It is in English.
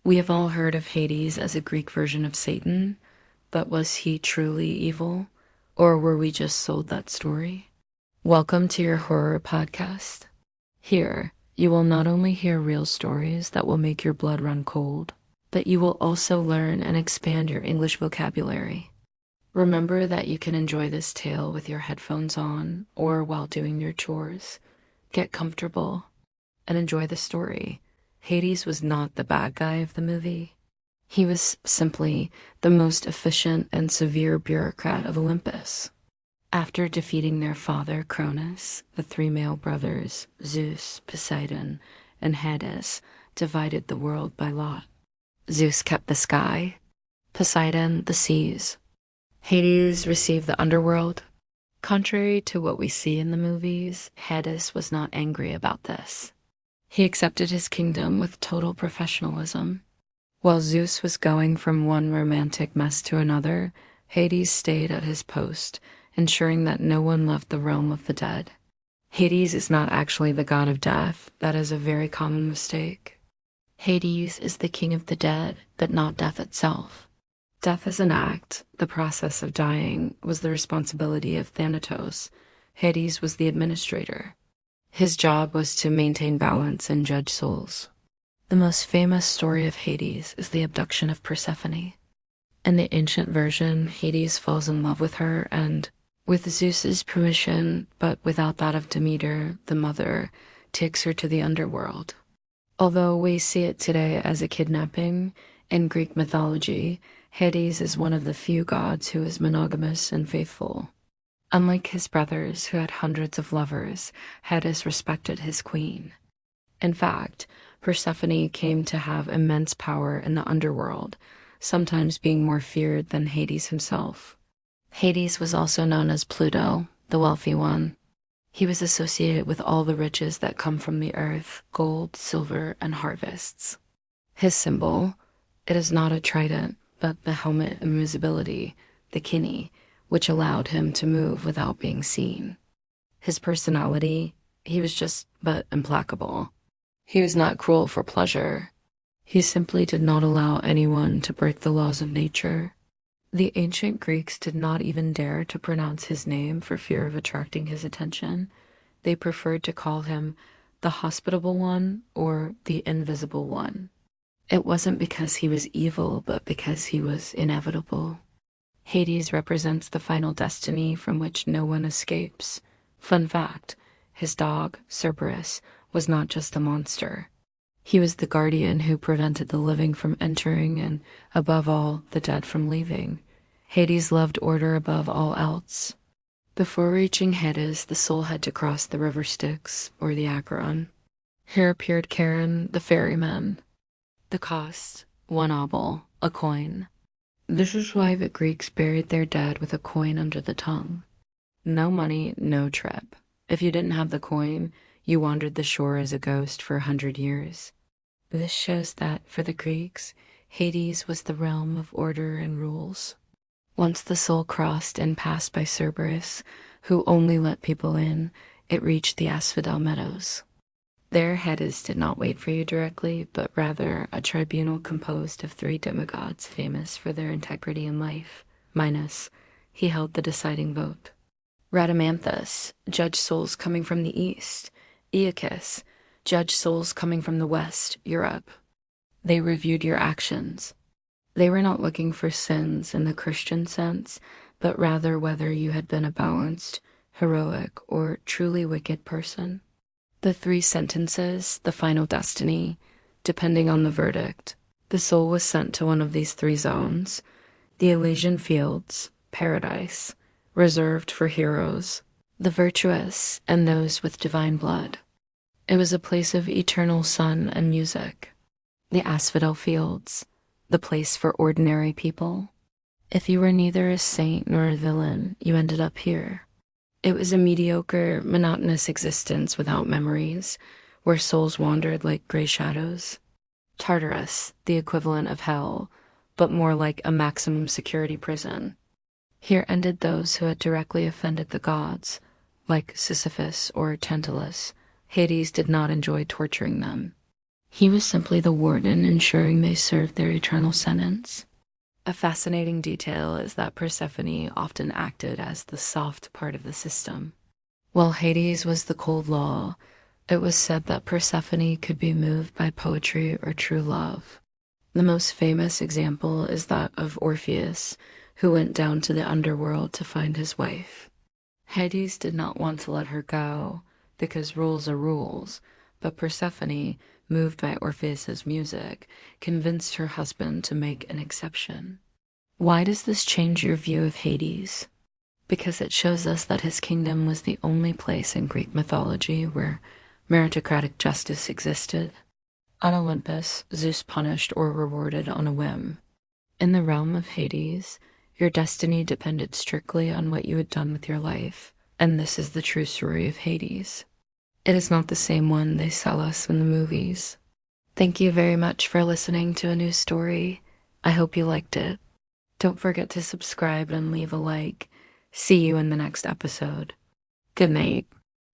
We have all heard of Hades as a Greek version of Satan, but was he truly evil? Or were we just sold that story? Welcome to your horror podcast. Here, you will not only hear real stories that will make your blood run cold, but you will also learn and expand your English vocabulary. Remember that you can enjoy this tale with your headphones on or while doing your chores. Get comfortable and enjoy the story. Hades was not the bad guy of the movie. He was simply the most efficient and severe bureaucrat of Olympus. After defeating their father, Cronus, the three male brothers, Zeus, Poseidon, and Hades, divided the world by lot. Zeus kept the sky, Poseidon the seas. Hades received the underworld. Contrary to what we see in the movies, Hades was not angry about this. He accepted his kingdom with total professionalism. While Zeus was going from one romantic mess to another, Hades stayed at his post, ensuring that no one left the realm of the dead. Hades is not actually the god of death. That is a very common mistake. Hades is the king of the dead, but not death itself. Death is an act. The process of dying was the responsibility of Thanatos. Hades was the administrator. His job was to maintain balance and judge souls. The most famous story of Hades is the abduction of Persephone. In the ancient version, Hades falls in love with her and, with Zeus's permission, but without that of Demeter, the mother, takes her to the underworld. Although we see it today as a kidnapping, in Greek mythology, Hades is one of the few gods who is monogamous and faithful. Unlike his brothers, who had hundreds of lovers, Hades respected his queen. In fact, Persephone came to have immense power in the underworld, sometimes being more feared than Hades himself. Hades was also known as Pluto, the wealthy one. He was associated with all the riches that come from the earth, gold, silver, and harvests. His symbol, it is not a trident, but the helmet of invisibility, the kidney, which allowed him to move without being seen. His personality, he was just but implacable. He was not cruel for pleasure. He simply did not allow anyone to break the laws of nature. The ancient Greeks did not even dare to pronounce his name for fear of attracting his attention. They preferred to call him the hospitable one or the invisible one. It wasn't because he was evil, but because he was inevitable. Hades represents the final destiny from which no one escapes. Fun fact, his dog, Cerberus, was not just a monster. He was the guardian who prevented the living from entering and, above all, the dead from leaving. Hades loved order above all else. Before reaching Hades, the soul had to cross the river Styx, or the Acheron. Here appeared Charon, the ferryman. The cost, 1 obol, a coin. This is why the Greeks buried their dead with a coin under the tongue. No money, no trip. If you didn't have the coin, you wandered the shore as a ghost for 100 years. This shows that, for the Greeks, Hades was the realm of order and rules. Once the soul crossed and passed by Cerberus, who only let people in, it reached the Asphodel Meadows. There, Hades did not wait for you directly, but rather a tribunal composed of 3 demigods famous for their integrity in life. Minos, he held the deciding vote. Rhadamanthus judged souls coming from the east. Aeacus judged souls coming from the west, Europe. They reviewed your actions. They were not looking for sins in the Christian sense, but rather whether you had been a balanced, heroic, or truly wicked person. The 3 sentences, the final destiny, depending on the verdict. The soul was sent to one of these 3 zones: the Elysian Fields, paradise, reserved for heroes, the virtuous, and those with divine blood. It was a place of eternal sun and music. The Asphodel Fields, the place for ordinary people. If you were neither a saint nor a villain, you ended up here. It was a mediocre, monotonous existence without memories, where souls wandered like gray shadows. Tartarus, the equivalent of hell, but more like a maximum security prison. Here ended those who had directly offended the gods, like Sisyphus or Tantalus. Hades did not enjoy torturing them. He was simply the warden ensuring they served their eternal sentence. A fascinating detail is that Persephone often acted as the soft part of the system. While Hades was the cold law, it was said that Persephone could be moved by poetry or true love. The most famous example is that of Orpheus, who went down to the underworld to find his wife. Hades did not want to let her go, because rules are rules, but Persephone, moved by Orpheus's music, convinced her husband to make an exception. Why does this change your view of Hades? Because it shows us that his kingdom was the only place in Greek mythology where meritocratic justice existed. On Olympus, Zeus punished or rewarded on a whim. In the realm of Hades, your destiny depended strictly on what you had done with your life, and this is the true story of Hades. It is not the same one they sell us in the movies. Thank you very much for listening to a new story. I hope you liked it. Don't forget to subscribe and leave a like. See you in the next episode. Good night.